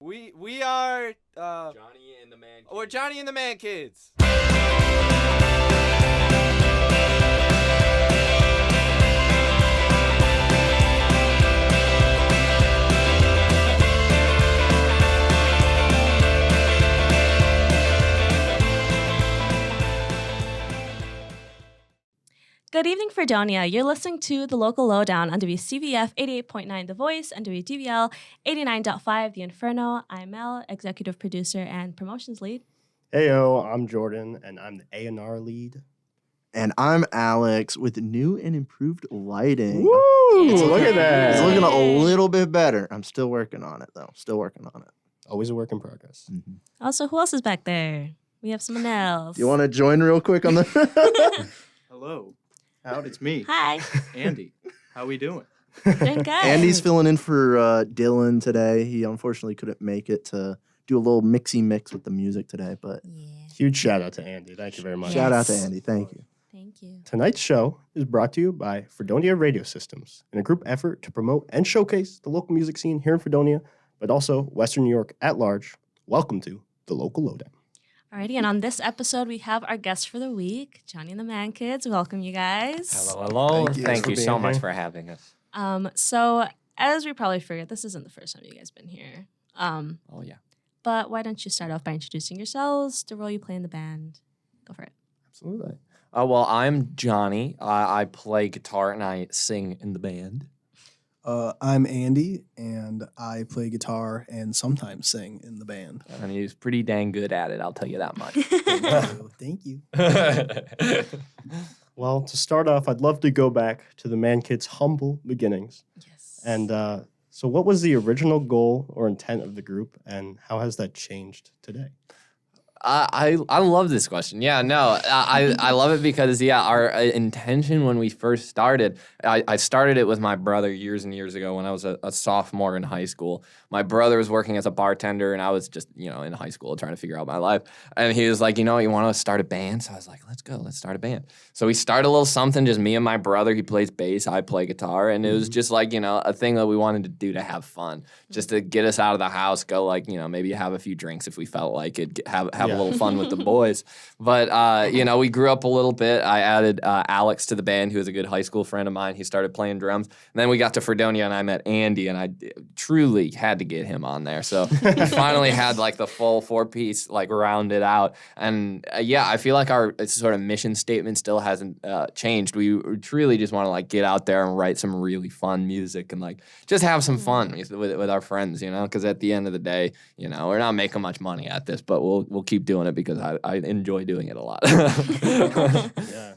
We are Johnny and the Man Kids. We're Johnny and the Man Kids. Good evening, Fredonia. You're listening to The Local Lowdown on WCVF 88.9 The Voice and WDVL 89.5 The Inferno. I'm Mel, executive producer and promotions lead. Heyo, I'm Jordan, and I'm the A&R lead. And I'm Alex with new and improved lighting. Woo! Yeah. Look at that. It's looking a little bit better. I'm still working on it, though. Still working on it. Always a work in progress. Mm-hmm. Also, who else is back there? We have someone else. You want to join real quick on the... Hello. Howdy, it's me, Hi. Andy. How we doing? Doing good. Andy's filling in for Dylan today. He unfortunately couldn't make it to do a little mixy mix with the music today, but Huge shout out to Andy. Thank you very much. shout out to Andy. Thank you. Thank you. Tonight's show is brought to you by Fredonia Radio Systems in a group effort to promote and showcase the local music scene here in Fredonia, but also Western New York at large. Welcome to The Local Lowdown. Alrighty, and on this episode, we have our guest for the week, Johnny and the Man Kids. Welcome, you guys. Hello. Thank you for so being much here. for having us. So, as we probably figured, this isn't the first time you guys been here. Oh, yeah. But why don't you start off by introducing yourselves, the role you play in the band? Go for it. Absolutely. Well, I'm Johnny. I play guitar and I sing in the band. I'm Andy, and I play guitar and sometimes sing in the band. And he's pretty dang good at it, I'll tell you that much. Thank you. Well, to start off, I'd love to go back to the Man Kids' humble beginnings. Yes. And so what was the original goal or intent of the group, and how has that changed today? I love this question. Yeah, no, I love it because, our intention when we first started, I started it with my brother years and years ago when I was a sophomore in high school. My brother was working as a bartender and I was just, in high school trying to figure out my life. And he was like, you want to start a band? So I was like, let's start a band. So we started a little something, just me and my brother. He plays bass, I play guitar. And it was just like, a thing that we wanted to do to have fun, just to get us out of the house, go maybe have a few drinks if we felt like it, have a little fun with the boys. But, we grew up a little bit. I added Alex to the band, who was a good high school friend of mine. He started playing drums. And then we got to Fredonia, and I met Andy, and I truly had to get him on there. So we finally had, the full four-piece, rounded out. And, I feel like our sort of mission statement still hasn't changed. We truly just want to, get out there and write some really fun music and, just have some fun with our friends, because at the end of the day, we're not making much money at this, but we'll keep doing it because I enjoy doing it a lot. Yeah,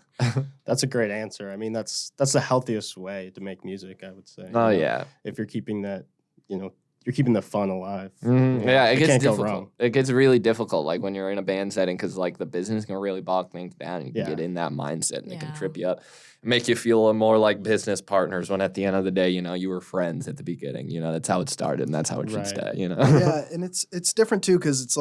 that's a great answer. I mean, that's the healthiest way to make music, I would say. Yeah. If you're keeping that, you're keeping the fun alive. Yeah, it gets can't difficult. go wrong. It gets really difficult, when you're in a band setting, because the business can really bog things down. You can get in that mindset, and it can trip you up, make you feel more like business partners. When at the end of the day, you were friends at the beginning. That's how it started, and that's how it should stay. Yeah, and it's different too because it's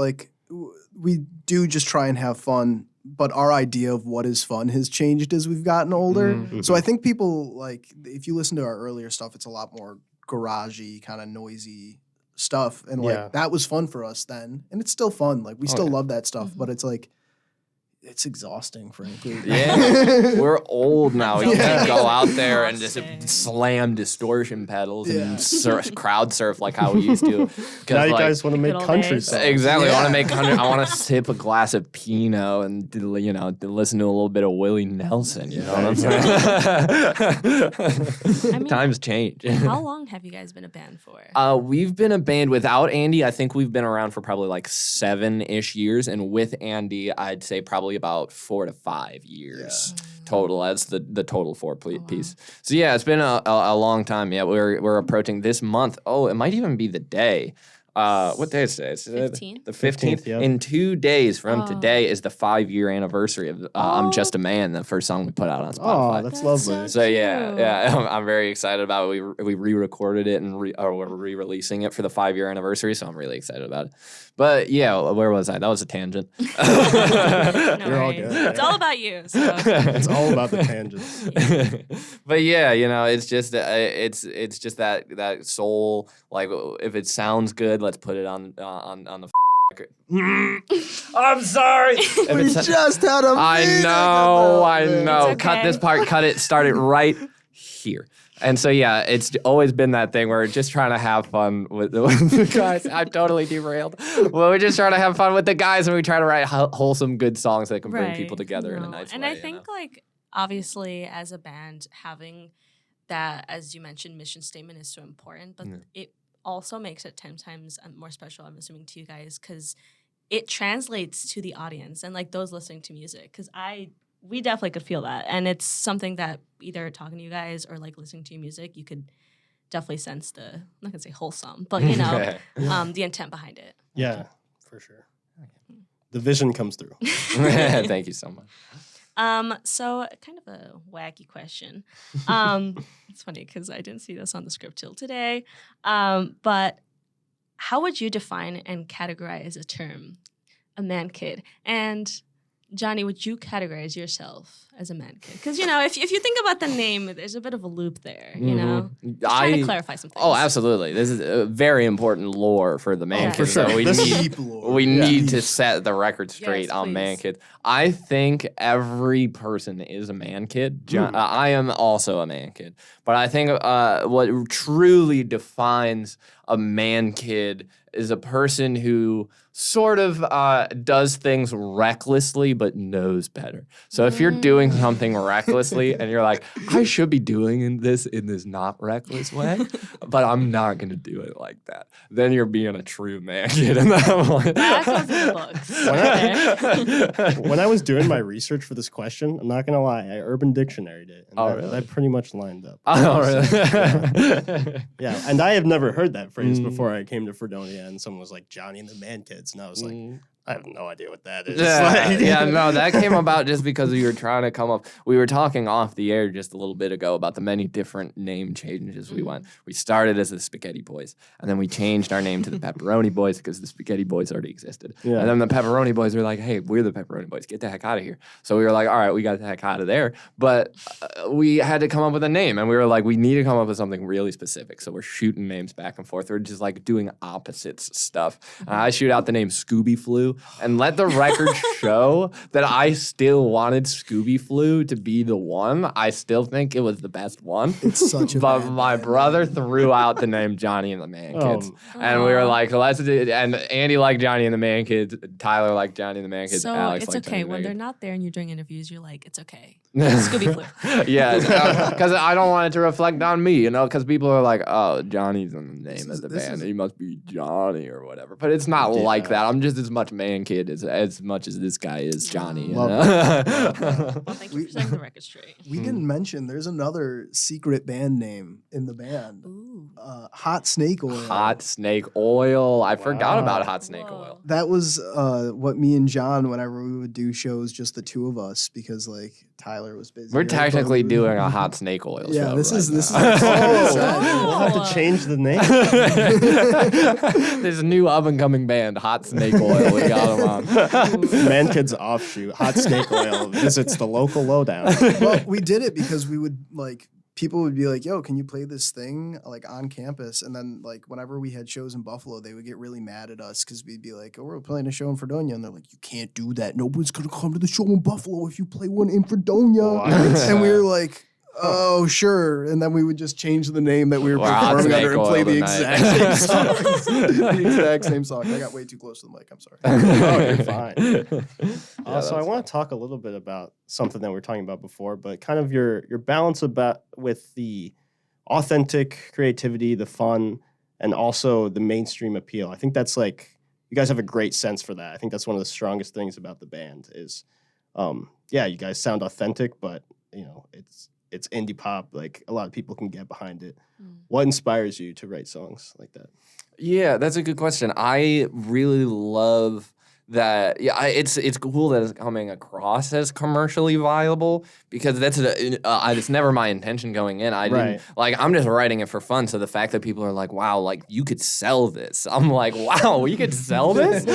we do just try and have fun, but our idea of what is fun has changed as we've gotten older. Mm-hmm. So I think people if you listen to our earlier stuff, it's a lot more garagey, kind of noisy stuff, and that was fun for us then, and it's still fun. We still love that stuff, but it's it's exhausting, frankly. Yeah, we're old now. We Yeah. can't go out there and just slam distortion pedals and crowd surf like how we used to. Now you guys want to make good old country days. songs. Exactly. I want to Yeah. make I want to sip a glass of Pinot and listen to a little bit of Willie Nelson. You know what I'm saying? Times change. How long have you guys been a band for? We've been a band without Andy. I think we've been around for probably 7-ish years, and with Andy, I'd say probably about 4 to 5 years total. That's the total piece. So yeah, it's been a long time. Yeah, we're approaching this month. Oh, it might even be the day. What day is today? It's 15th? The 15th. yeah. In 2 days from today is the 5-year anniversary of I'm Just a Man, the first song we put out on Spotify. Oh, that's lovely. So yeah, I'm very excited about it. We re-recorded it and we're re-releasing it for the 5-year anniversary, so I'm really excited about it. But yeah, where was I? That was a tangent. No You're all worries. good. It's all about you. So. It's all about the tangents. But yeah, it's just that soul. If it sounds good, record. Let's put it on the record. I'm sorry. We just had a I meeting know. about this. It's Cut okay. this part. Cut it. Start it right here. And so, yeah, it's always been that thing where we're just trying to have fun with the guys. I'm totally derailed. Well, we're just trying to have fun with the guys, and we try to write wholesome, good songs that can bring people together in a nice and way. I think, like, obviously, as a band, having that, as you mentioned, mission statement is so important, but it also makes it 10 times more special, I'm assuming, to you guys, because it translates to the audience and, like, those listening to music, because we definitely could feel that. And it's something that either talking to you guys or like listening to your music, you could definitely sense I'm not gonna say wholesome, but you know, the intent behind it. Yeah, for sure. The vision comes through. Thank you so much. So kind of a wacky question. It's funny because I didn't see this on the script till today. But how would you define and categorize a term, a man kid? And Johnny, would you categorize yourself as a man kid? Because, you know, if you think about the name, there's a bit of a loop there, you know? Just trying to clarify some things. Oh, absolutely. This is a very important lore for the man Oh, kids. for sure. So we This need, Deep lore. we Yeah. need to set the record straight Yes, on man please. kids. I think every person is a man kid. I am also a man kid. But I think what truly defines a man kid is a person who sort of does things recklessly but knows better. So if you're doing something recklessly and you're like, I should be doing this in this not reckless way, but I'm not going to do it like that, then you're being a true man kid in that point. That goes in the books. When I was doing my research for this question, I'm not gonna lie, I Urban Dictionary'd it, and that pretty much lined up. Oh, really? Yeah, and I have never heard that phrase before I came to Fredonia, and someone was like, Johnny and the Man Kids, and I was like, I have no idea what that is. No, that came about just because we were trying to come up. We were talking off the air just a little bit ago about the many different name changes we went. We started as the Spaghetti Boys, and then we changed our name to the Pepperoni Boys because the Spaghetti Boys already existed. Yeah. And then the Pepperoni Boys were like, hey, we're the Pepperoni Boys. Get the heck out of here. So we were like, all right, we got the heck out of there. But we had to come up with a name, and we were like, we need to come up with something really specific. So we're shooting names back and forth. We're just like doing opposites stuff. And I shoot out the name Scooby Flu, and let the record show that I still wanted Scooby Flu to be the one. I still think it was the best one. It's such a But bad my name. brother threw out the name Johnny and the Man Kids. And we were like, let's do it. And Andy liked Johnny and the Man Kids. Tyler liked Johnny and the Man Kids. So Alex it's liked okay Johnny and the when Man they're Kids. not there and you're doing interviews. You're like, it's okay. Scooby Flu. Yeah, because I don't want it to reflect on me, you know, because people are like, oh, Johnny's in the name of the this band. is- He must be Johnny or whatever. But it's not like that. I'm just as much man kid as much as this guy is Johnny. You Love know? Well, thank you for setting the record straight. We didn't mention there's another secret band name in the band. Ooh. Hot Snake Oil. Hot snake oil. I forgot about hot snake Whoa. oil. That was what me and John, whenever we would do shows, just the two of us, because like Tyler was busy. We're but technically we- doing a hot snake oil show. Yeah, this right is now. Oh, we'll have to change the name. This new up and coming band, Hot Snake Oil. We got them on. Man Kids offshoot, Hot Snake Oil visits the local lowdown. Well, we did it because we would like people would be like, "Yo, can you play this thing like on campus?" And then like whenever we had shows in Buffalo, they would get really mad at us because we'd be like, "Oh, we're playing a show in Fredonia," and they're like, "You can't do that. Nobody's gonna come to the show in Buffalo if you play one in Fredonia." What? And we were like, "Oh, sure." And then we would just change the name that we were We're Hot performing under Snake and play Oil the tonight. exact same songs. The exact same song. I got way too close to the mic. I'm sorry. Oh, you're fine. Yeah, So I that's want to talk a little bit about something that we were talking about before, but kind of your balance about with the authentic creativity, the fun, and also the mainstream appeal. I think that's like you guys have a great sense for that. I think that's one of the strongest things about the band is, yeah, you guys sound authentic, but you know it's indie pop. Like a lot of people can get behind it. What inspires you to write songs like that? Yeah, that's a good question. I really love it's cool that it's coming across as commercially viable because it's never my intention going in. I didn't I'm just writing it for fun. So the fact that people are like, wow, like you could sell this, I'm like, wow, you could sell this,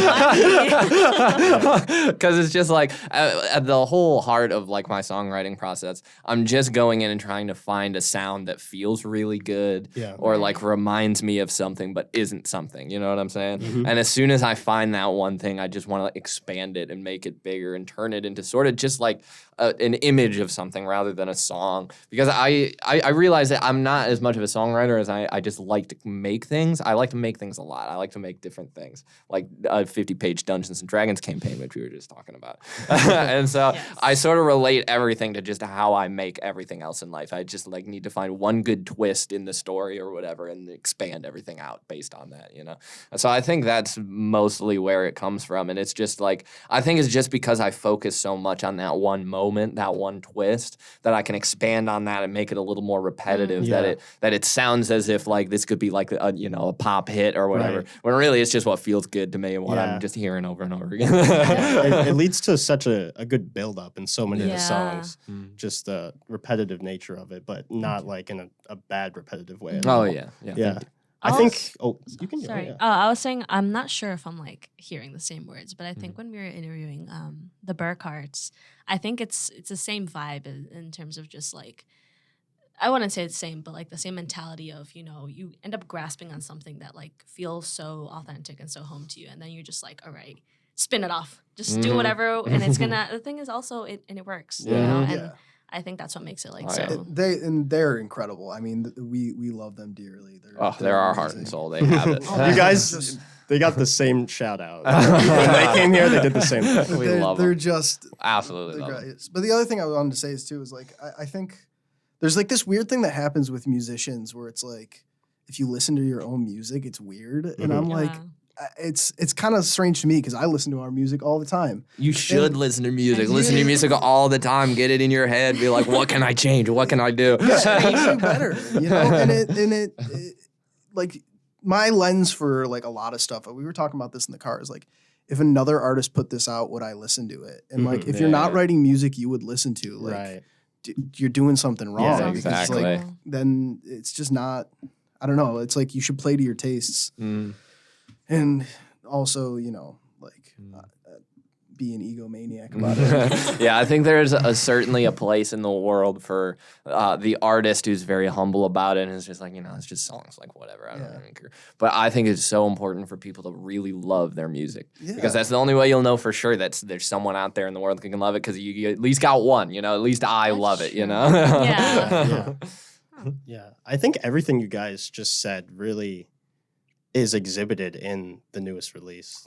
because it's just like at the whole heart of like my songwriting process. I'm just going in and trying to find a sound that feels really good, or like reminds me of something but isn't something. You know what I'm saying? Mm-hmm. And as soon as I find that one thing, I just want to expand it and make it bigger and turn it into sort of just like an image of something rather than a song. Because I realize that I'm not as much of a songwriter as I just like to make things. I like to make things a lot. I like to make different things, like a 50-page Dungeons and Dragons campaign, which we were just talking about. And so I sort of relate everything to just how I make everything else in life. I just like need to find one good twist in the story or whatever and expand everything out based on that, you know? And so I think that's mostly where it comes from. And it's just like, I think it's just because I focus so much on that one moment, that one twist, that I can expand on that and make it a little more repetitive, that it sounds as if like this could be like a pop hit or whatever, when really it's just what feels good to me and what I'm just hearing over and over again. It leads to such a good build up in so many of the songs, just the repetitive nature of it, but not like in a bad repetitive way at all. Yeah. I think. Oh, you can. Sorry. Yeah. I was saying I'm not sure if I'm like hearing the same words, but I think when we were interviewing the Burkharts, I think it's the same vibe in terms of just like, I wouldn't say it's the same, but like the same mentality of, you end up grasping on something that like feels so authentic and so home to you, and then you're just like, all right, spin it off, just do whatever, and it's gonna. The thing is also it works, and I think that's what makes it like so. They're incredible. I mean, we love them dearly. They're our heart and soul. They have it. You guys, they got the same shout out. When they came here, they did the same thing. We love them. They're just absolutely love them. But the other thing I wanted to say is too is like I think there's like this weird thing that happens with musicians where it's like if you listen to your own music, it's weird, and I'm like. It's kind of strange to me because I listen to our music all the time. You should listen to music. Listen to music all the time. Get it in your head. Be like, what can I change? What can I do? Yeah, it makes you better, And it like my lens for like a lot of stuff. We were talking about this in the car. Is like if another artist put this out, would I listen to it? And like if you're not writing music, you would listen to like you're doing something wrong. Yeah, exactly. Like, then it's just not. I don't know. It's like you should play to your tastes. And also, be an egomaniac about it. Yeah, I think there's certainly a place in the world for the artist who's very humble about it and is just like, it's just songs, like whatever, I don't even care. But I think it's so important for people to really love their music because that's the only way you'll know for sure that there's someone out there in the world who can love it because you at least got one, at least I love it, Yeah. Yeah. I think everything you guys just said really is exhibited in the newest release.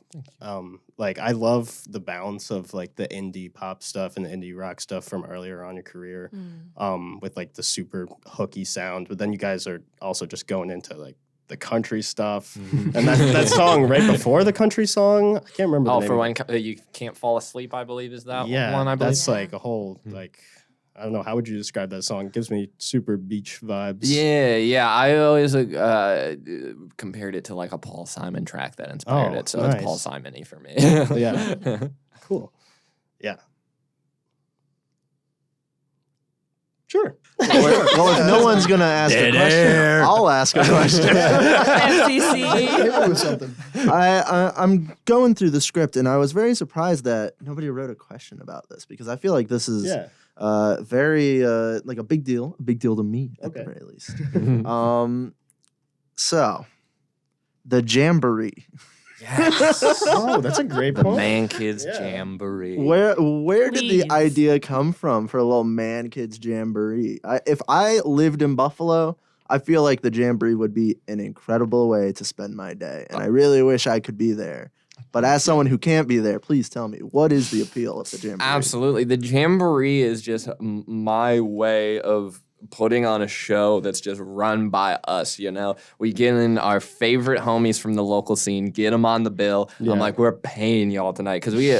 Like I love the balance of like the indie pop stuff and the indie rock stuff from earlier on in your career, with like the super hooky sound. But then you guys are also just going into like the country stuff, and that song right before the country song. I can't remember. Oh, the name for of when you can't fall asleep, I believe is that yeah, one. I believe that's like a whole like. I don't know. How would you describe that song? It gives me super beach vibes. Yeah. I always compared it to like a Paul Simon track that inspired it. So it's Paul Simon-y for me. Yeah. Cool. Yeah. Sure. Well, if no one's going to ask a question, I'll ask a question. FCC. With something. I'm going through the script, and I was very surprised that nobody wrote a question about this because I feel like this is... very like a big deal to me at the very least. So the Jamboree. Yes. Oh, that's a great The point. Man Kids Jamboree. Where did Please. the idea come from for a little Man Kids Jamboree? If I lived in Buffalo, I feel like the Jamboree would be an incredible way to spend my day, and I really wish I could be there. But as someone who can't be there, please tell me, what is the appeal of the Jamboree? Absolutely. The Jamboree is just my way of putting on a show that's just run by us, We get in our favorite homies from the local scene, get them on the bill. Yeah. I'm like, we're paying y'all tonight because we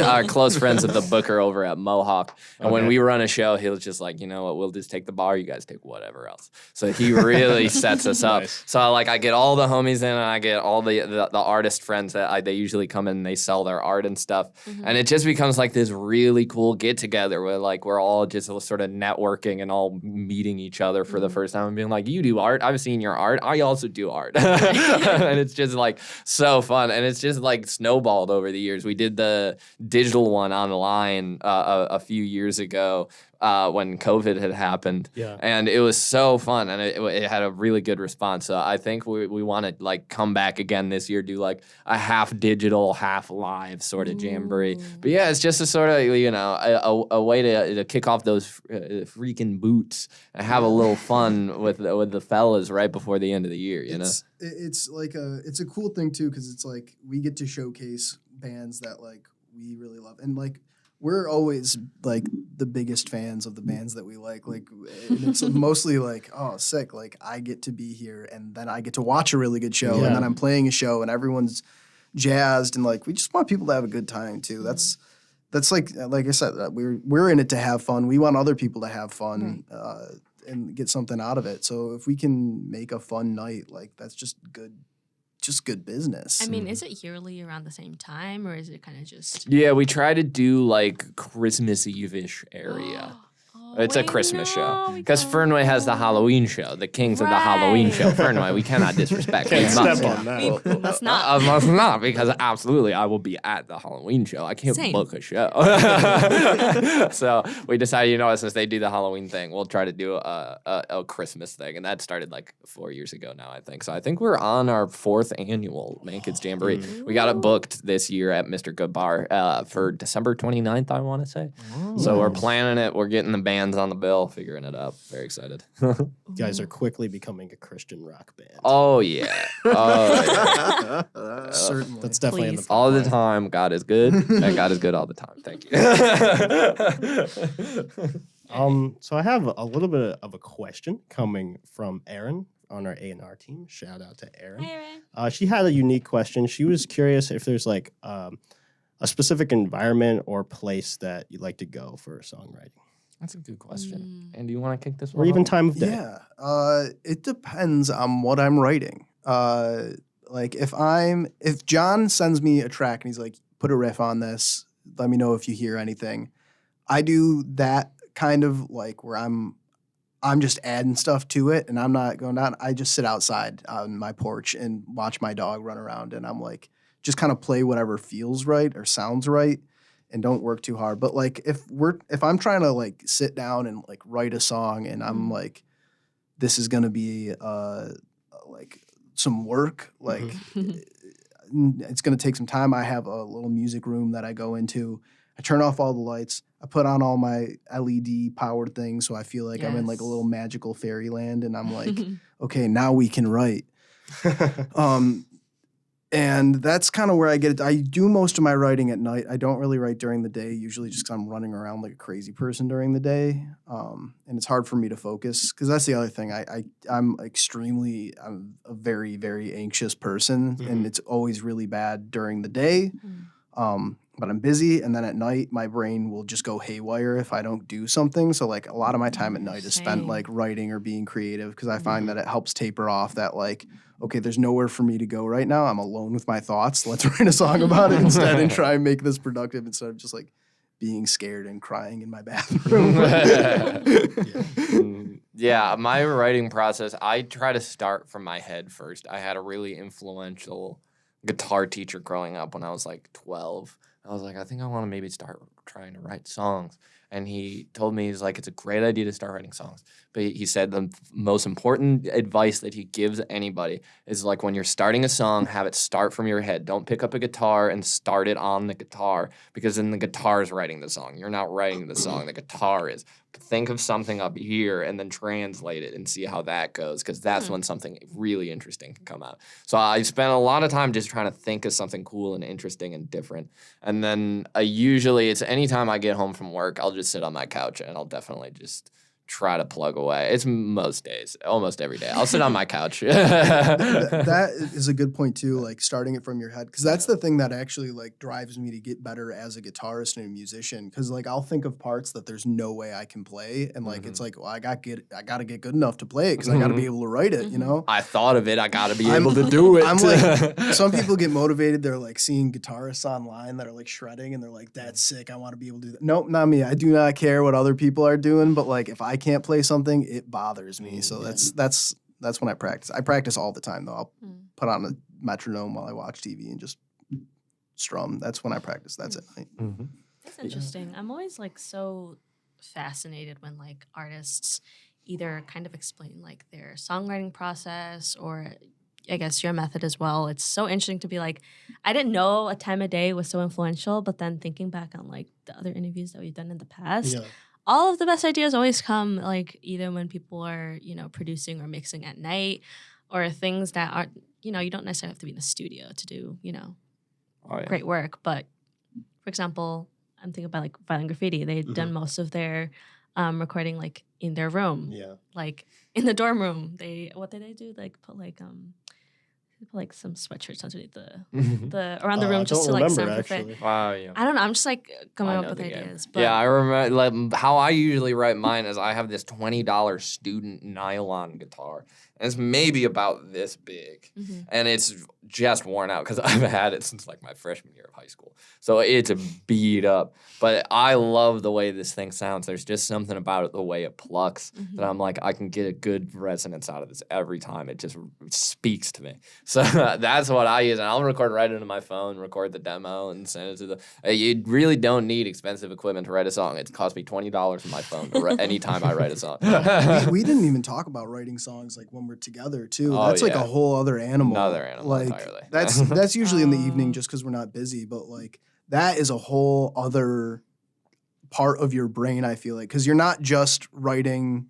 are close friends with the booker over at Mohawk. And when we run a show, he'll just like, you know what, we'll just take the bar, you guys take whatever else. So he really sets us up. Nice. So I get all the homies in, and I get all the artist friends that they usually come in and they sell their art and stuff. Mm-hmm. And it just becomes like this really cool get together where like we're all just sort of networking and all meeting each other for the first time and being like, you do art, I've seen your art, I also do art. And it's just like so fun, and it's just like snowballed over the years. We did the digital one online a few years ago when COVID had happened. Yeah. And it was so fun, and it had a really good response. So I think we want to like come back again this year, do like a half digital, half live sort of jamboree. But yeah, it's just a sort of, a way to kick off those freaking boots and have a little fun with the fellas right before the end of the year, It's like it's a cool thing too, because it's like we get to showcase bands that like we really love, and like we're always like the biggest fans of the bands that we like and it's mostly like, oh, sick, like I get to be here and then I get to watch a really good show and then I'm playing a show and everyone's jazzed, and like we just want people to have a good time too. That's like I said, we're in it to have fun. We want other people to have fun and get something out of it. So if we can make a fun night, like that's just good business. I mean, is it yearly around the same time, or is it kind of just? Yeah, we try to do like Christmas Eve-ish area. It's a Christmas show because Fernway has the Halloween show, the kings of the Halloween show. Fernway, we cannot disrespect. Can't We must. step on that. We must not. I must not, because absolutely I will be at the Halloween show. I can't Same. book a show. So we decided, since they do the Halloween thing, we'll try to do a Christmas thing. And that started like 4 years ago now, I think. So I think we're on our 4th annual Man Kids Jamboree. We got it booked this year at Mr. Good Bar for December 29th, I want to say. So we're planning it. We're getting the bands on the bill, figuring it out. Very excited. You guys are quickly becoming a Christian rock band. Oh, yeah. Oh, yeah. Certainly. That's definitely in the Please. All the pipeline. time, God is good, and God is good all the time. Thank you. So I have a little bit of a question coming from Erin on our A&R team. Shout out to Erin. She had a unique question. She was curious if there's like a specific environment or place that you'd like to go for songwriting, That's a good question. And do you want to kick this one or even off? time of day. Yeah. It depends on what I'm writing. Like if John sends me a track and he's like, put a riff on this, let me know if you hear anything. I do that kind of like where I'm just adding stuff to it and I'm not going down. I just sit outside on my porch and watch my dog run around, and I'm like, just kind of play whatever feels right or sounds right and don't work too hard. But like if I'm trying to like sit down and like write a song and I'm like, this is gonna be like some work, like it's gonna take some time. I have a little music room that I go into. I turn off all the lights. I put on all my LED powered things so I feel like I'm in like a little magical fairyland, and I'm like, okay, now we can write. And that's kind of where I get it. I do most of my writing at night. I don't really write during the day, usually just because I'm running around like a crazy person during the day. And it's hard for me to focus, because that's the other thing. I'm a very, very anxious person, and it's always really bad during the day. But I'm busy, and then at night my brain will just go haywire if I don't do something. So like a lot of my time at night is spent like writing or being creative, because I find that it helps taper off that like, okay, there's nowhere for me to go right now. I'm alone with my thoughts. Let's write a song about it instead and try and make this productive instead of just like being scared and crying in my bathroom. Yeah, my writing process, I try to start from my head first. I had a really influential guitar teacher growing up when I was like 12. I was like, I think I want to maybe start trying to write songs. And he told me, he's like, it's a great idea to start writing songs. But he said the most important advice that he gives anybody is like, when you're starting a song, have it start from your head. Don't pick up a guitar and start it on the guitar, because then the guitar is writing the song. You're not writing the song, the guitar is. Think of something up here and then translate it and see how that goes, because that's when something really interesting can come out. So I spent a lot of time just trying to think of something cool and interesting and different. And then usually it's anytime I get home from work, I'll just sit on my couch and I'll definitely just try to plug away. It's most days, almost every day. I'll sit on my couch. That is a good point too, like starting it from your head, because that's the thing that actually like drives me to get better as a guitarist and a musician, because like I'll think of parts that there's no way I can play, and like it's like, well, I got to get good enough to play it, because I got to be able to write it, you know. I thought of it, I got to be able to do it. I'm like, some people get motivated, they're like seeing guitarists online that are like shredding, and they're like, that's sick, I want to be able to do that. Nope, not me. I do not care what other people are doing, but like if I can't play something, it bothers me. So that's when I practice. I practice all the time though. I'll put on a metronome while I watch TV and just strum. That's when I practice. That's it. That's interesting. I'm always like so fascinated when like artists either kind of explain like their songwriting process, or I guess your method as well. It's so interesting to be like, I didn't know a time of day was so influential, but then thinking back on like the other interviews that we've done in the past, all of the best ideas always come like either when people are, you know, producing or mixing at night, or things that aren't, you know, you don't necessarily have to be in the studio to do, you know, great work. But for example, I'm thinking about like Violent Graffiti. They'd done most of their recording like in their room, like in the dorm room. What did they do? Like put like some sweatshirts underneath the around the room just to like soundproof it. Wow, yeah. I don't know. I'm just like coming up with ideas. But yeah, I remember like how I usually write mine is I have this $20 student nylon guitar. And it's maybe about this big. And it's just worn out because I've had it since like my freshman year of high school. So it's beat up. But I love the way this thing sounds. There's just something about it, the way it plucks, that I'm like, I can get a good resonance out of this every time. It just speaks to me. So that's what I use. And I'll record right into my phone, record the demo, and send it to the... You really don't need expensive equipment to write a song. It cost me $20 on my phone anytime I write a song. we didn't even talk about writing songs like when we're together too. That's like a whole other animal. Another animal like entirely. That's usually in the evening just because we're not busy, but like that is a whole other part of your brain, I feel like, because you're not just writing,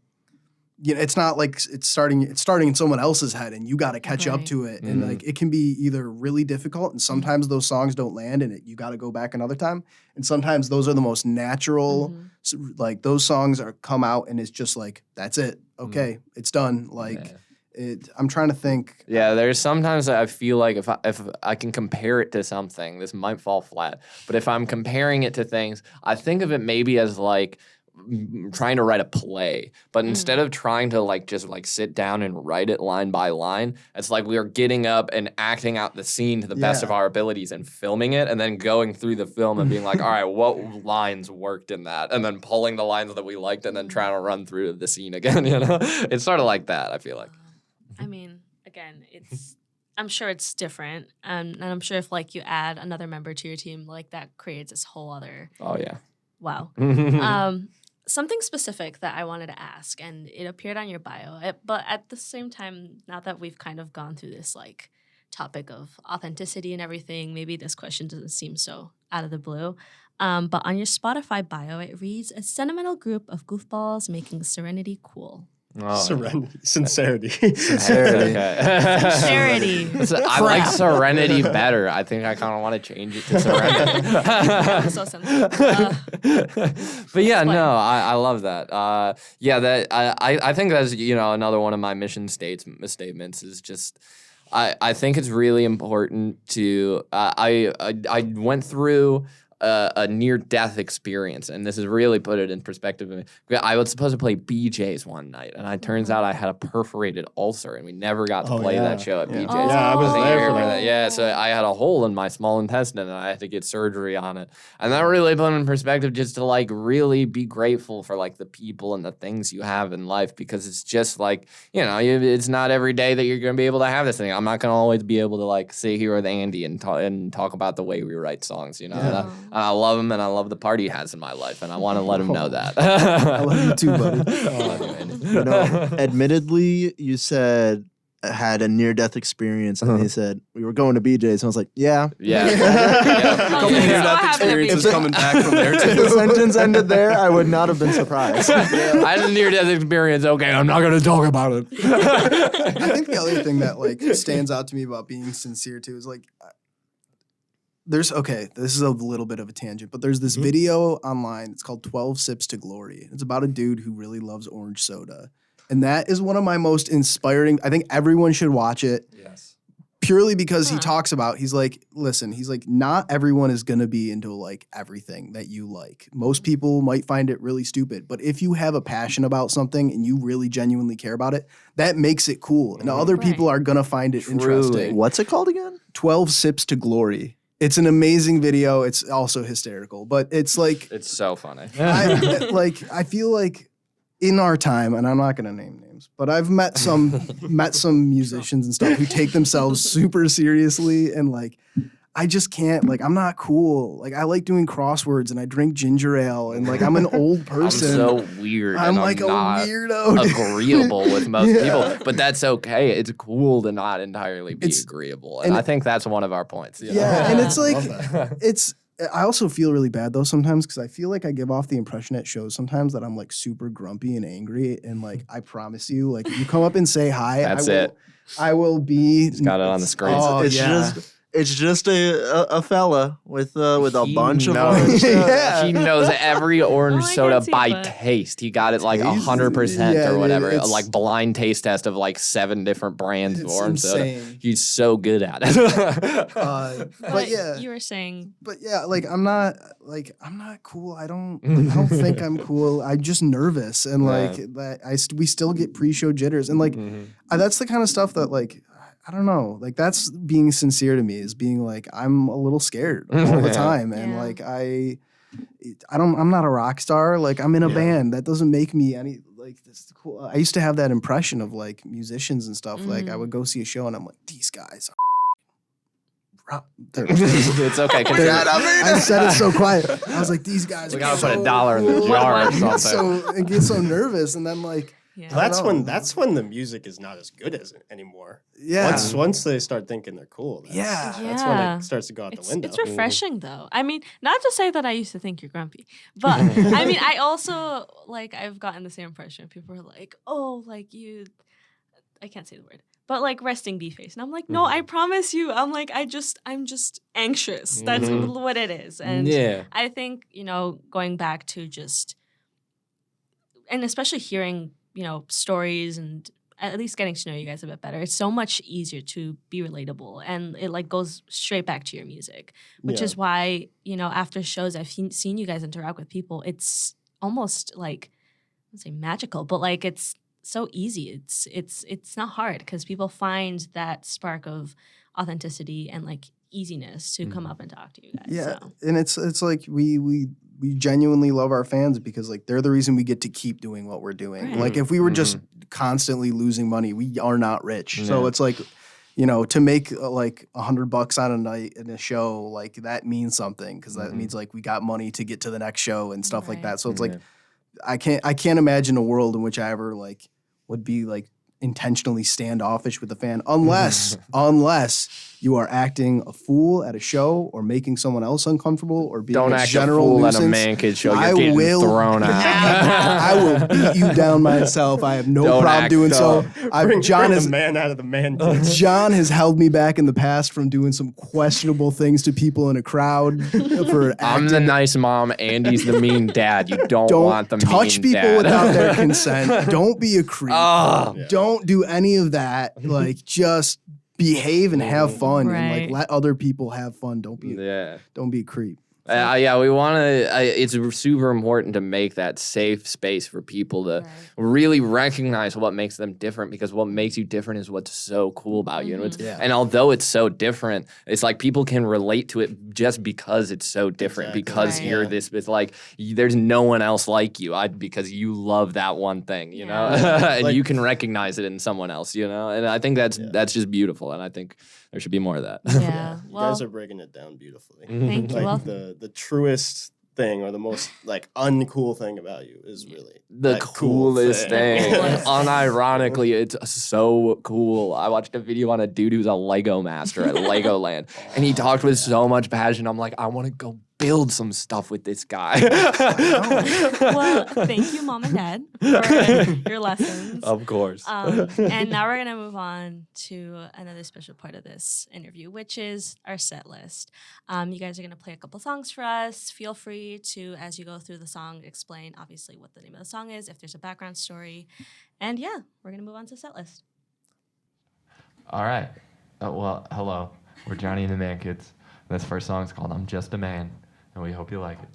you know, it's not like it's starting in someone else's head and you got to catch up to it. And like it can be either really difficult, and sometimes those songs don't land and you got to go back another time, and sometimes those are the most natural. Like those songs come out and it's just like, that's it, okay, it's done. Like I'm trying to think. Yeah, there's sometimes I feel like if I can compare it to something, this might fall flat. But if I'm comparing it to things, I think of it maybe as like trying to write a play. But instead of trying to like just like sit down and write it line by line, it's like we are getting up and acting out the scene to the best of our abilities and filming it, and then going through the film and being like, all right, what lines worked in that? And then pulling the lines that we liked and then trying to run through the scene again, you know? It's sort of like that, I feel like. I mean, again, I'm sure it's different. And I'm sure if like you add another member to your team, like that creates this whole other. Oh, yeah. Wow. Something specific that I wanted to ask, and it appeared on your bio, but at the same time, now that we've kind of gone through this like topic of authenticity and everything, maybe this question doesn't seem so out of the blue. But on your Spotify bio, it reads, a sentimental group of goofballs making Serenity cool. Oh, Sincerity. Sincerity. Charity. I like Serenity better. I think I kind of want to change it to Serenity. So simple. But yeah, no, I love that. I think that's, you know, another one of my mission statements is just, I think it's really important to, I went through a near-death experience, and this has really put it in perspective. I was supposed to play BJ's one night, and it turns out I had a perforated ulcer, and we never got to play that show at BJ's. Yeah, I was there for that. Yeah, so I had a hole in my small intestine, and I had to get surgery on it. And that really put in perspective just to, like, really be grateful for, like, the people and the things you have in life, because it's just, like, you know, it's not every day that you're going to be able to have this thing. I'm not going to always be able to, like, sit here with Andy and talk about the way we write songs, you know? Yeah. I love him, and I love the part he has in my life, and I want to let him know that. I love you too, buddy. You know, admittedly, you said had a near-death experience, and they said we were going to BJ's, and I was like, yeah. Near-death experience is coming back from there If too. the sentence ended there, I would not have been surprised. I had a near-death experience. Okay, I'm not going to talk about it. I think the other thing that like stands out to me about being sincere too is like This is a little bit of a tangent, but there's this video online. It's called 12 Sips to Glory. It's about a dude who really loves orange soda. And that is one of my most inspiring. I think everyone should watch it. Yes. Purely because he talks about, he's like, not everyone is going to be into like everything that you like. Most people might find it really stupid, but if you have a passion about something and you really genuinely care about it, that makes it cool. And other people are going to find it interesting. What's it called again? 12 Sips to Glory. It's an amazing video. It's also hysterical, but it's like, It's so funny. I feel like in our time, and I'm not going to name names, but I've met some musicians and stuff who take themselves super seriously, and like I just can't. Like I'm not cool. Like I like doing crosswords and I drink ginger ale, and like I'm an old person. I'm so weird. I'm and like I'm a not weirdo. agreeable with most Yeah. people, but that's okay. It's cool to not entirely be agreeable, and I think that's one of our points. You know? Yeah, and it's like Love it's. I also feel really bad though sometimes because I feel like I give off the impression at shows sometimes that I'm like super grumpy and angry, and like I promise you, like if you come up and say hi, That's it. I will be. It's got it on the screen. Oh, It's just a fella with a He bunch of knows. orange soda. Yeah. He knows every orange Oh, I soda can't see by that. taste. He got it like Taste? 100% Yeah, or dude, whatever. it's- Like blind taste test of like 7 different brands of It's orange soda. insane. He's so good at it. But yeah, you were saying like I'm not cool. I don't think I'm cool. I'm just nervous, and like we still get pre-show jitters, and like that's the kind of stuff that like. I don't know. Like that's being sincere to me, is being like I'm a little scared all the time, and Yeah. like I'm not a rock star. Like I'm in a band. That doesn't make me any like this cool. I used to have that impression of like musicians and stuff. Like I would go see a show and I'm like, these guys are It's okay. Continue. I said it so quiet. I was like, these guys. We are gotta so put $1 in the cool. jar or I get something. get so nervous, and then like, yeah. That's when the music is not as good as anymore. yeah, Once they start thinking they're cool, Yeah. that's when Yeah. it starts to go out the It's, window. it's refreshing though. I mean, not to say that I used to think you're grumpy, but I mean, I also like I've gotten the same impression. People are like, "Oh, like you," I can't say the word, but like resting bee face, and I'm like, "No, I promise you." I'm like, I'm just anxious. That's what it is, and Yeah. I think going back to just, and especially hearing stories and at least getting to know you guys a bit better, it's so much easier to be relatable, and it like goes straight back to your music, which is why after shows I've seen you guys interact with people. It's almost like, I wouldn't say magical, but like it's so easy. It's not hard because people find that spark of authenticity and like easiness to come up and talk to you guys. yeah. So. And it's like we genuinely love our fans because like they're the reason we get to keep doing what we're doing. Right. Like if we were just constantly losing money, we are not rich. So Yeah. it's like, to make like $100 on a night in a show, like that means something because that means like we got money to get to the next show and stuff like Right. that. So it's like I can't imagine a world in which I ever like would be like intentionally standoffish with a fan unless you are acting a fool at a show or making someone else uncomfortable or being Don't a act a general fool nuisance. at a man kid show. You're I getting will- thrown out. I will beat you down myself. I have no Don't problem act doing so. John Bring has the man out of the man cave. John has held me back in the past from doing some questionable things to people in a crowd for I'm the acting. nice mom. Andy's the mean dad. You don't want the touch mean people dad. without their consent. Don't be a creep. Oh. Don't do any of that. Like just behave and have fun and like Right. let other people have fun. Don't be Yeah. a creep. Yeah, we want to. It's super important to make that safe space for people to really recognize what makes them different, because what makes you different is what's so cool about you. And, and although it's so different, it's like people can relate to it just because it's so different. Exactly. Because Right. you're this. It's like there's no one else like you. Because you love that one thing, you know, Yeah. and Like- you can recognize it in someone else, you know. And I think that's just beautiful. And I think there should be more of that. Yeah. You Well, guys are breaking it down beautifully. thank you. Like Well, the truest thing or the most like uncool thing about you is really The that cool coolest thing. Coolest thing. Unironically, it's so cool. I watched a video on a dude who's a Lego master at Legoland, and he talked with so much passion. I'm like, I want to go build some stuff with this guy. Well, thank you, Mom and Dad, for your lessons. Of course. And now we're going to move on to another special part of this interview, which is our set list. You guys are going to play a couple songs for us. Feel free to, as you go through the song, explain obviously what the name of the song is, if there's a background story. And yeah, we're going to move on to set list. All right. Well, hello. We're Johnny and the Man Kids. This first song is called I'm Just a Man, and we hope you like it.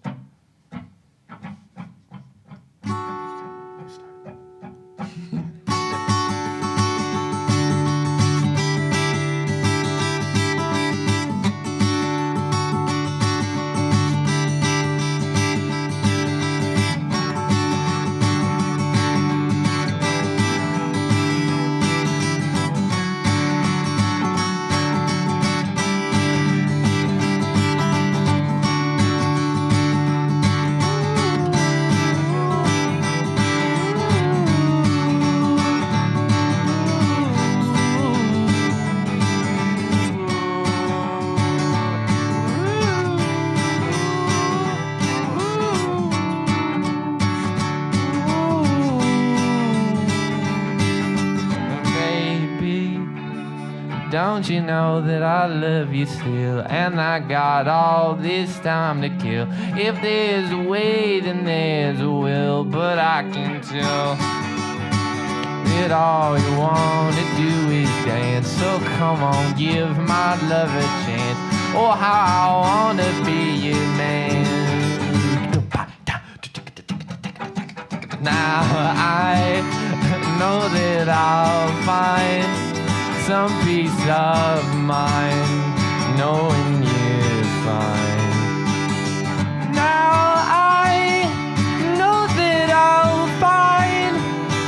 Don't you know that I love you still? And I got all this time to kill. If there's a way, then there's a will. But I can tell that all you want to do is dance. So come on, give my love a chance. Oh, how I want to be your man. Now I know that I'll find some peace of mind, knowing you're fine. Now I know that I'll find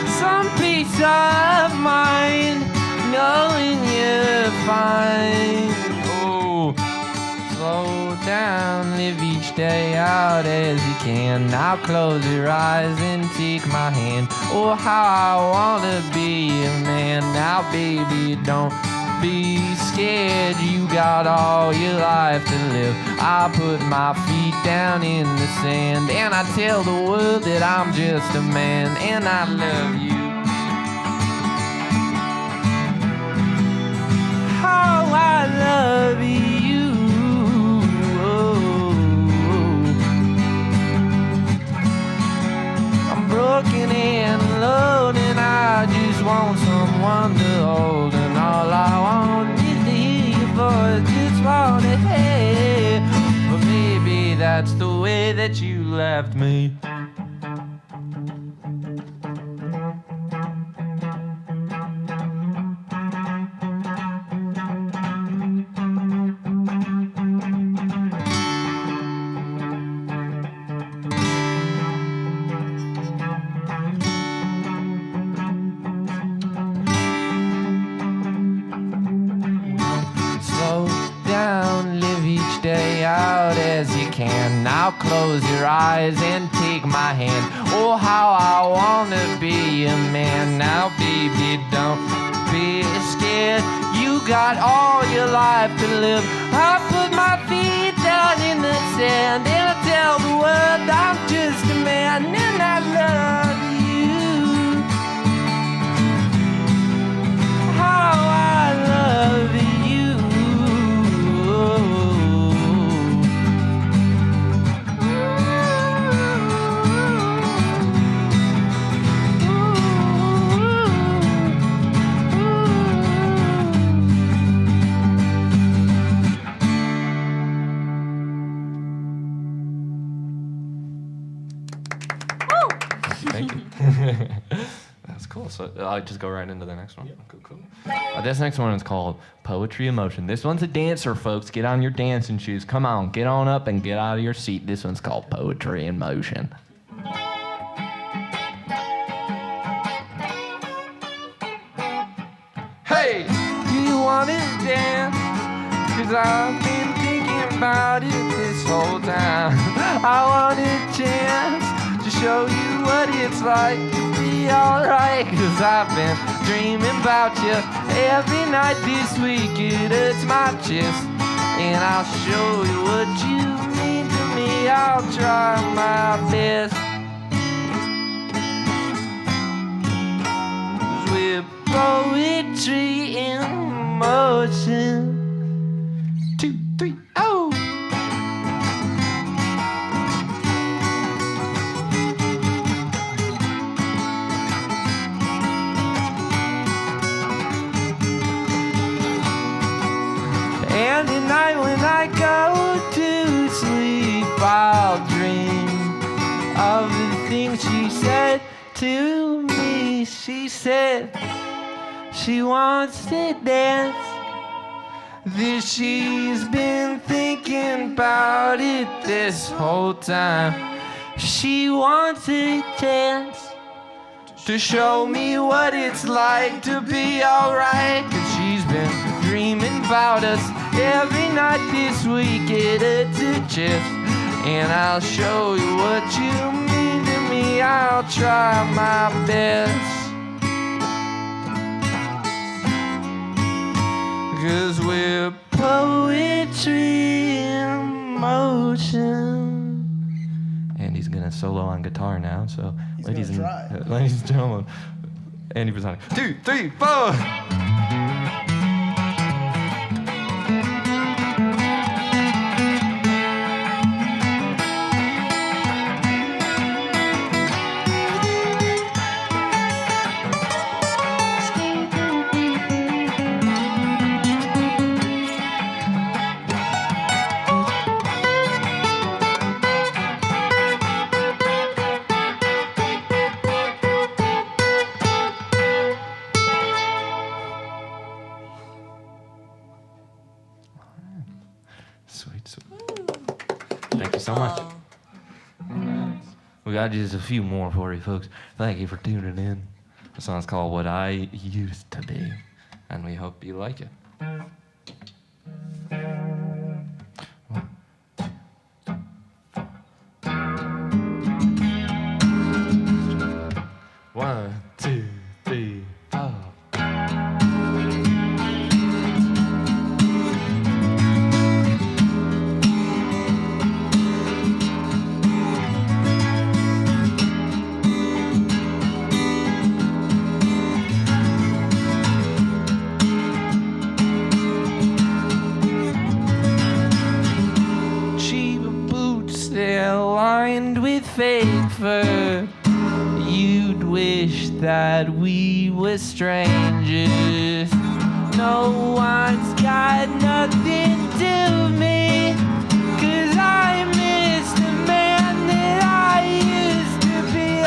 some peace of mind, knowing you're fine. Oh, slow down, live each day out as you can. Now close your eyes and take my hand. Oh, how I wanna be a man. Now, baby, don't be scared. You got all your life to live. I put my feet down in the sand, and I tell the world that I'm just a man, and I love you. How I love you. Broken and alone, and I just want someone to hold, and all I want is to hear your voice, just want to hear. But maybe that's the way that you left me. Now close your eyes and take my hand. Oh, how I wanna be a man. Now, baby, don't be scared. You got all your life to live. I put my feet down in the sand, and I tell the world I'm just a man, and I love you. How I love you. Thank you. That's cool. So I'll just go right into the next one. Cool. This next one is called Poetry in Motion. This one's a dancer, folks. Get on your dancing shoes. Come on, get on up and get out of your seat. This one's called Poetry in Motion. Hey, do you want to dance? 'Cause I've been thinking about it this whole time. I want a chance to show you what it's like to be alright. 'Cause I've been dreaming about you every night this week. It hurts my chest, and I'll show you what you mean to I'll try my best. With poetry in motion. 2, 3, oh! And at night when I go to sleep, I'll dream of the things she said to me. She said she wants to dance, that she's been thinking about it this whole time. She wants a chance to show me what it's like to be alright. 'Cause she's been dreaming about us every night this week at a chest. And I'll show you what you mean to me. I'll try my best. 'Cause we're poetry in motion. And he's gonna solo on guitar now, so ladies and gentlemen, Andy Pisani. 2, 3, 4. Sweet. Thank you so much. We got just a few more for you, folks. Thank you for tuning in. The song's called What I Used to Be, and we hope you like it. 1, 2, 3, 4. Lined with fake fur, you'd wish that we were strangers. No one's got nothing to me, 'cause I miss the man that I used to be.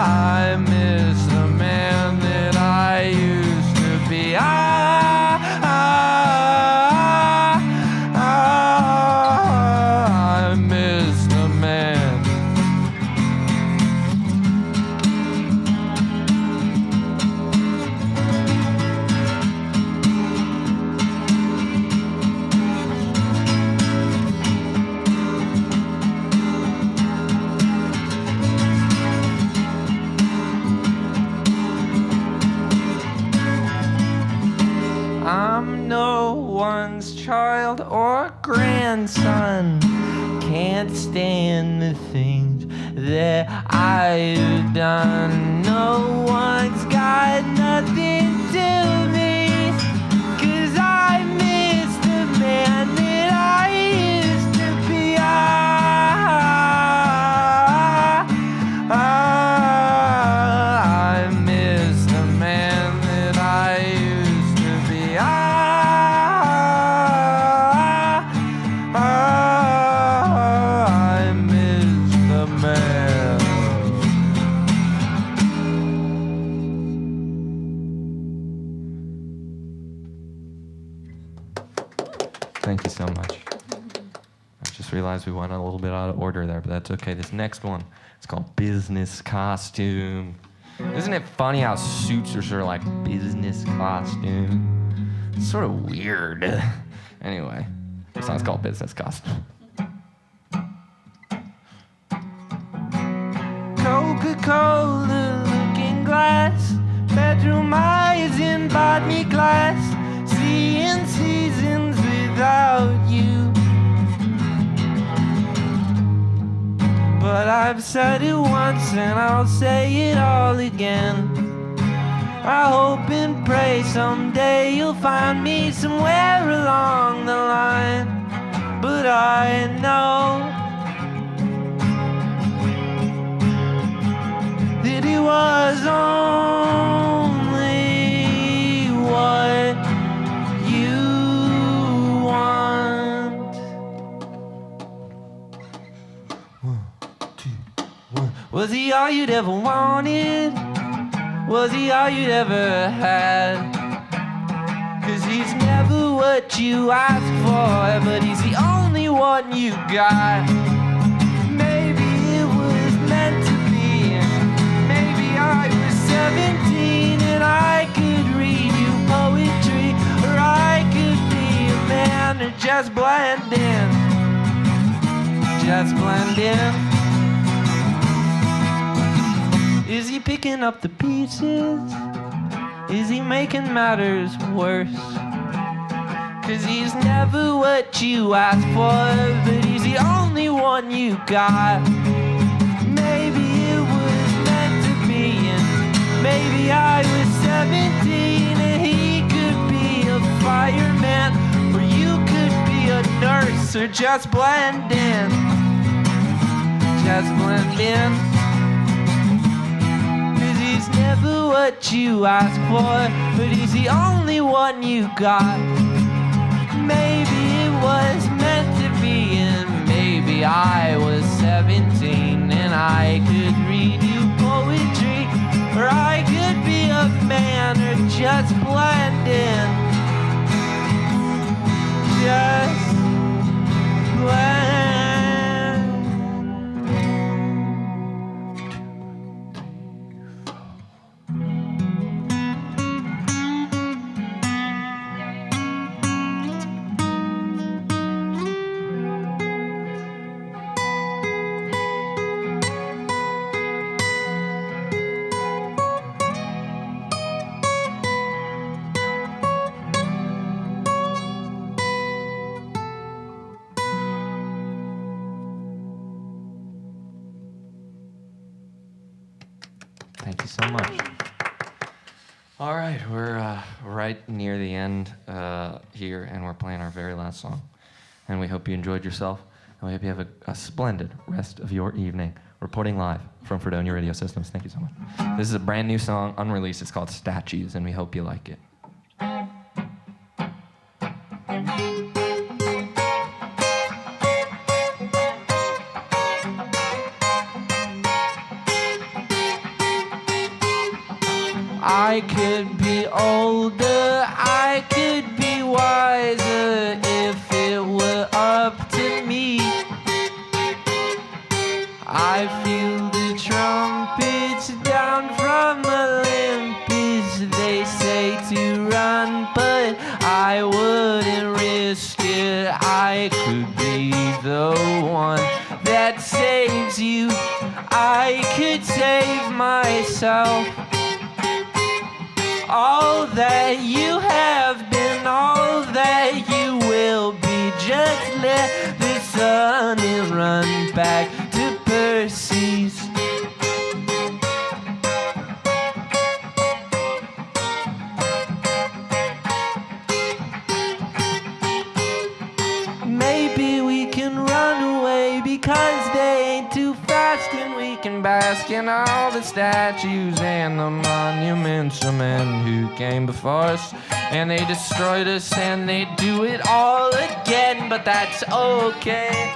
I miss the man that I used to be. I'm no one's child or grandson. Can't stand the things that I've done. No one's got nothing to me, 'cause I miss the man that I used to be. I miss the man that I used to be. I miss the man. Thank you so much. I just realized we went a little bit out of order there, but that's okay. This next one, it's called Business Costume. Isn't it funny how suits are sort of like business costume? It's sort of weird. Anyway, this song's called Business Costume. Coca-Cola looking glass, bedroom eyes in botany class, CNC's I've said it once and I'll say it all again. I hope and pray someday you'll find me somewhere along the line. But I know that it was only what you want. 1, 2, 1. Was he all you'd ever wanted? Was he all you'd ever had? 'Cause he's never what you asked for, but he's the only one you got. Maybe it was meant to be, and maybe I was 17 and I could read you poetry, or I could be a man or just blend in. Just blend in. Is he picking up the pieces? Is he making matters worse? 'Cause he's never what you asked for, but he's the only one you got. Maybe it was meant to be, and maybe I was 17 and he could be a fireman, or you could be a nurse, or just blend in. Just blend in. He's never what you asked for, but he's the only one you got. Maybe it was meant to be, and maybe I was 17 and I could read you poetry, or I could be a man, or just blend in. Just blend. Thank you so much. All right, we're right near the end here, and we're playing our very last song. And we hope you enjoyed yourself, and we hope you have a splendid rest of your evening. Reporting live from Fredonia Radio Systems. Thank you so much. This is a brand new song, unreleased. It's called Statues, and we hope you like it. I could be older, I could be wiser if it were up to me. I feel the trumpets down from Olympus. They say to run, but I wouldn't risk it. I could be the one that saves you. I could save myself. All that you have been, all that you will be, just let the sun run back to Perseus. Maybe we can run away because they ain't too fast, and we can bask in all the statues and the monuments of men who came before us, and they destroyed us, and they do it all again, but that's okay.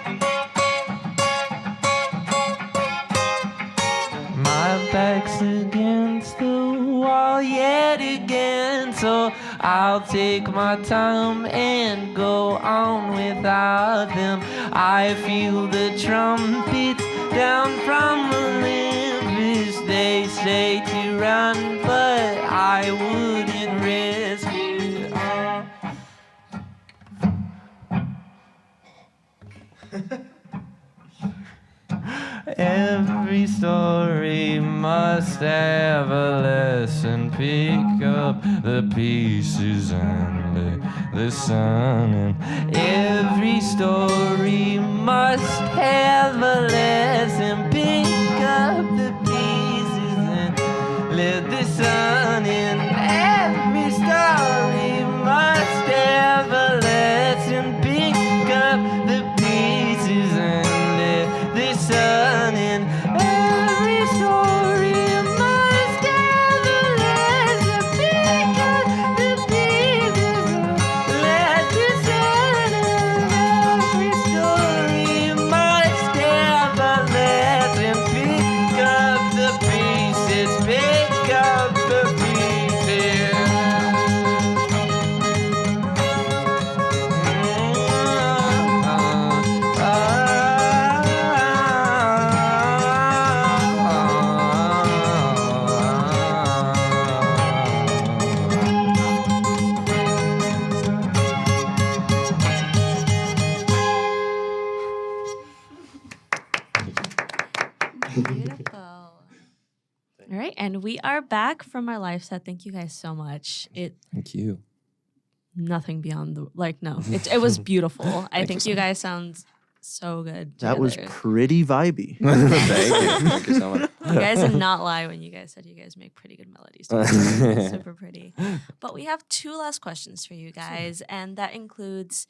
My back's against the wall yet again, so I'll take my time and go on without them. I feel the trumpets down from Olympus. They say to run, but I wouldn't risk it. Every story must have a lesson. Pick up the pieces and listen. And every story must have a lesson. Pick let the sun in. Every story must have a lesson. Pick up the pieces and let the sun in. Every story must have a lesson. Pick up the pieces and let the sun in. Every story must have a lesson. Pick up the pieces. Pick up the pieces. Beautiful. All right, and we are back from our live set. Thank you guys so much. Thank you. Nothing beyond the no. It was beautiful. I think you guys sound so good. That was together. pretty vibey. Thank you. Thank you so much. You guys did not lie when you guys said you guys make pretty good melodies. together. Super pretty. But we have two last questions for you guys, and that includes.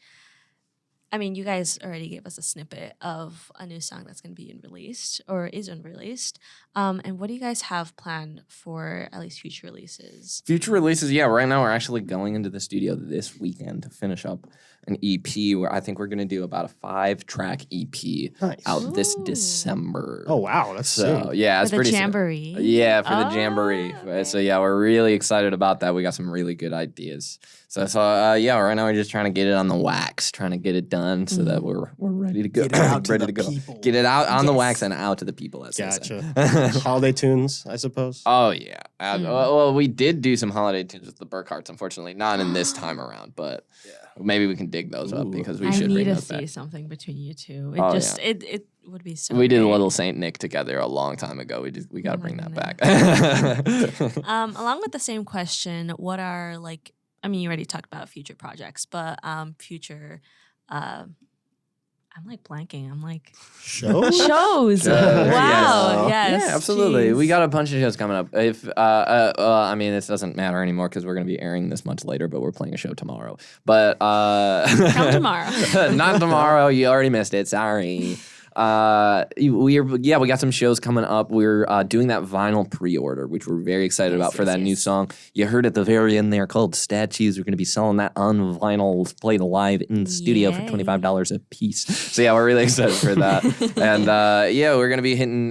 I mean, you guys already gave us a snippet of a new song that's going to be released or is unreleased. And what do you guys have planned for at least future releases? Future releases, yeah. Right now, we're actually going into the studio this weekend to finish up an EP where I think we're going to do about a 5-track EP Nice. out this Ooh. December. Oh wow, that's So, soon. yeah, For it's the pretty soon. Jamboree? Yeah, for the Oh, Jamboree. okay. So, yeah, we're really excited about that. We got some really good ideas. So yeah, right now we're just trying to get it on the wax, trying to get it done so that we're ready to go. Get it out to ready the to go. people. Get it out on the Yes. wax and out to the people. As they say. Gotcha. Holiday tunes, I suppose. Oh yeah. Mm. Well, we did do some holiday tunes with the Burkharts, unfortunately, not in this time around, but maybe we can dig those up Ooh. because we I should need bring to those see back. something between you two. It Oh, just it would be so. We did a great. little Saint Nick together a long time ago. We got to Oh my bring that back. Along with the same question, what are I mean, you already talked about future projects, but future. I'm blanking. I'm like Shows? shows. Wow. Yes. Yeah, absolutely. We Jeez. got a bunch of shows coming up. If I mean, this doesn't matter anymore because we're going to be airing this much later, but we're playing a show tomorrow. But Come tomorrow. not tomorrow. You already missed it. Sorry. We got some shows coming up. We're doing that vinyl pre-order, which we're very excited about for that new song. You heard at the very end there called Statues. We're going to be selling that on vinyl, played live in the studio for Yay. $25 a piece. So yeah, we're really excited for that. And we're going to be hitting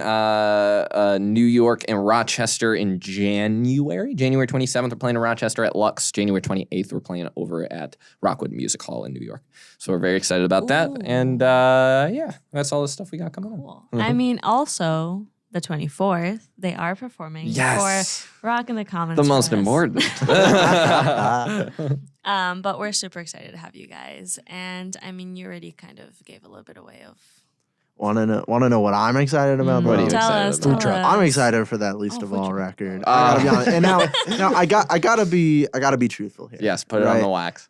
New York and Rochester in January. January 27th, we're playing in Rochester at Lux. January 28th, we're playing over at Rockwood Music Hall in New York. So we're very excited about that. Ooh. And that's all the stuff we got coming up. Cool. I mean, also the 24th, they are performing Yes. for Rock in the Commons. The most for us. important. But we're super excited to have you guys. And I mean, you already kind of gave a little bit away of. Want to know what I'm excited about? What are bro? you Tell excited us. about? Tell us. I'm excited for that least Oh, of food all truck. record. I gotta be honest. And now I gotta be truthful here. Yes, put it on right? the wax.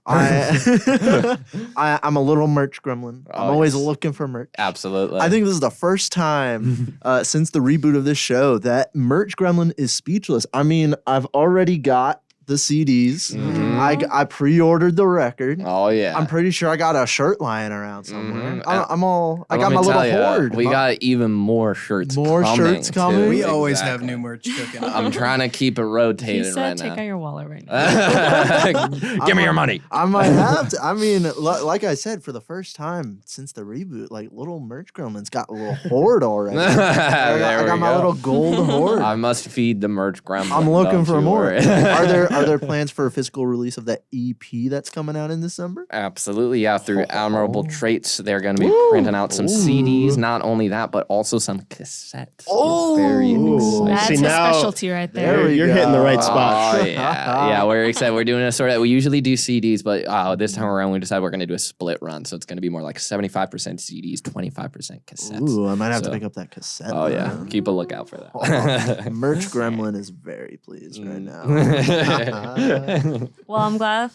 I'm a little merch gremlin. I'm Oh, always yes. looking for merch. Absolutely. I think this is the first time since the reboot of this show that merch gremlin is speechless. I mean, I've already got the CDs. Mhm. I pre-ordered the record. Oh yeah. I'm pretty sure I got a shirt lying around somewhere. Mhm. I Let got me my little tell ya, hoard. We got even more shirts. More coming, shirts coming? too. We always have Exactly. new merch cooking. I'm trying to keep it He rotated said, right "Take now. out your wallet right now." Give me your money. I might have to. I mean, like I said, for the first time since the reboot, like little merch gremlin's got a little hoard already. I There got we my go. little gold hoard. I must feed the merch gremlin. I'm looking don't for you more. worry. Are there plans for a physical release of that EP that's coming out in December? Absolutely, yeah. Through Admirable Traits, they're going to be Woo. printing out some Ooh. CDs. Not only that, but also some cassettes. Oh. Very Ooh. exciting. That's See, his now- specialty right There there. we You're go. hitting the right spot. Oh yeah, we're excited. We're doing a sort of. We usually do CDs, but this time around we decided we're going to do a split run. So it's going to be more like 75% CDs, 25% cassettes. Ooh, I might have to So- pick up that cassette. Oh yeah, man. keep a lookout for that. Oh, merch gremlin is very pleased right now. Well, I'm glad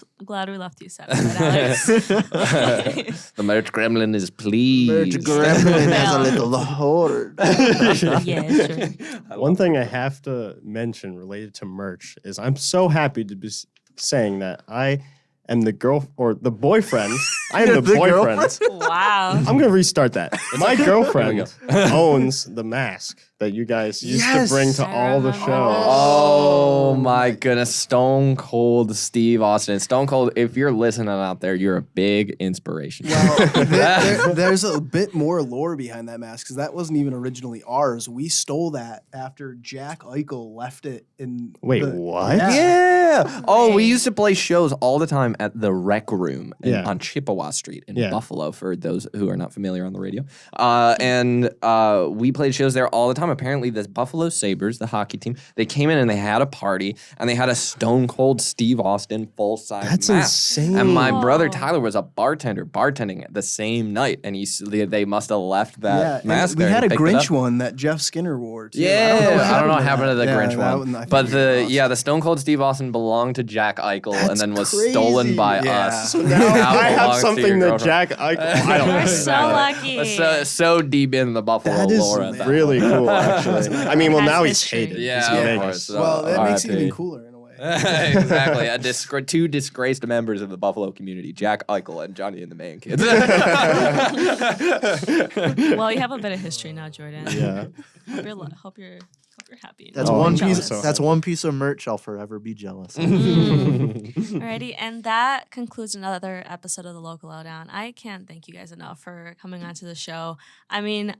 we left you satisfied, Alex. The merch gremlin is pleased. Merch gremlin has a little hoard. Yeah, sure. One thing I have to mention related to merch is I'm so happy to be saying that I am the boyfriend. I am the boyfriend. Wow. I'm going to restart that. My girlfriend owns the mask that you guys used to bring to I all the remember shows. this. Oh my goodness, Stone Cold Steve Austin. Stone Cold, if you're listening out there, you're a big inspiration. Well, there's a bit more lore behind that mask because that wasn't even originally ours. We stole that after Jack Eichel left it in. Wait, what? Yeah. Oh, we Right. used to play shows all the time at the Rec Room on Chippewa Street in Yeah. Buffalo, for those who are not familiar on the radio. And we played shows there all the time. Apparently, the Buffalo Sabres, the hockey team, they came in and they had a party and they had a Stone Cold Steve Austin full-size That's mask. insane. And my brother Whoa. Tyler was a bartender bartending the same night, and they must have left Yeah, that and mask. we there had a and picked it Grinch up. one that Jeff Skinner wore too. Yeah, I don't know what happened to the Yeah, Grinch that one. I think But we the lost. the Stone Cold Steve Austin belonged to Jack Eichel and That's then was crazy. stolen by Yeah. us. So Now Now I have belongs to something your that girlfriend. Jack Eichel. I don't You're know. so lucky. So deep in the Buffalo That is lore. at that really point. cool, actually. I mean, well, Has now he's history. hated. Yeah, He's of Vegas. course. Well, that makes it RIP. even cooler in a way. Exactly. Two disgraced members of the Buffalo community, Jack Eichel and Johnny and the Man Kids. Well, you have a bit of history now, Jordan. Yeah. Hope you're happy. That's Oh, one I'm piece. jealous. That's one piece of merch I'll forever be jealous of. Alrighty, and that concludes another episode of the Local Lowdown. I can't thank you guys enough for coming onto the show. I mean,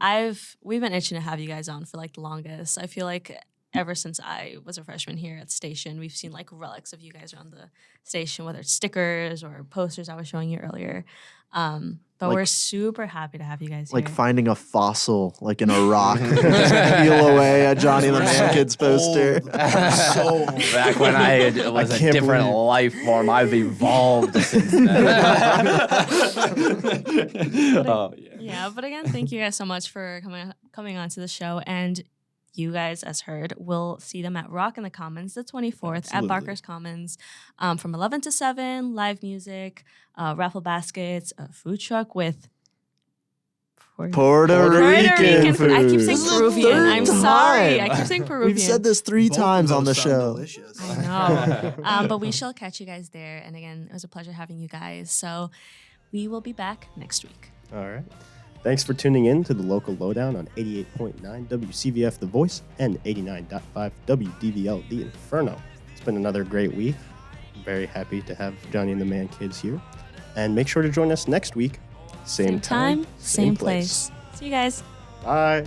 we've been itching to have you guys on for like the longest. I feel like ever since I was a freshman here at the station, we've seen like relics of you guys around the station, whether it's stickers or posters I was showing you earlier. But Like- we're super happy to have you guys Like here. finding a fossil, like in a rock, just peel away a Johnny the Man Kids poster. So old. Back when I was a can't different believe- life form, I've evolved since then. Oh, yeah. Yeah, but again, thank you guys so much for coming onto the show. And you guys, as heard, will see them at Rock in the Commons the 24th at Absolutely. Barker's Commons from 11 to 7, live music, raffle baskets, a food truck with Puerto Rican food. I keep saying This is the Peruvian. third I'm sorry. I time. keep saying Peruvian. We've said this 3 Both of times on the those sound show. delicious. I know. But we shall catch you guys there. And again, it was a pleasure having you guys. So we will be back next week. All right. Thanks for tuning in to the Local Lowdown on 88.9 WCVF The Voice and 89.5 WDVL The Inferno. It's been another great week. I'm very happy to have Johnny and the Man Kids here. And make sure to join us next week. Same time, same place. See you guys. Bye.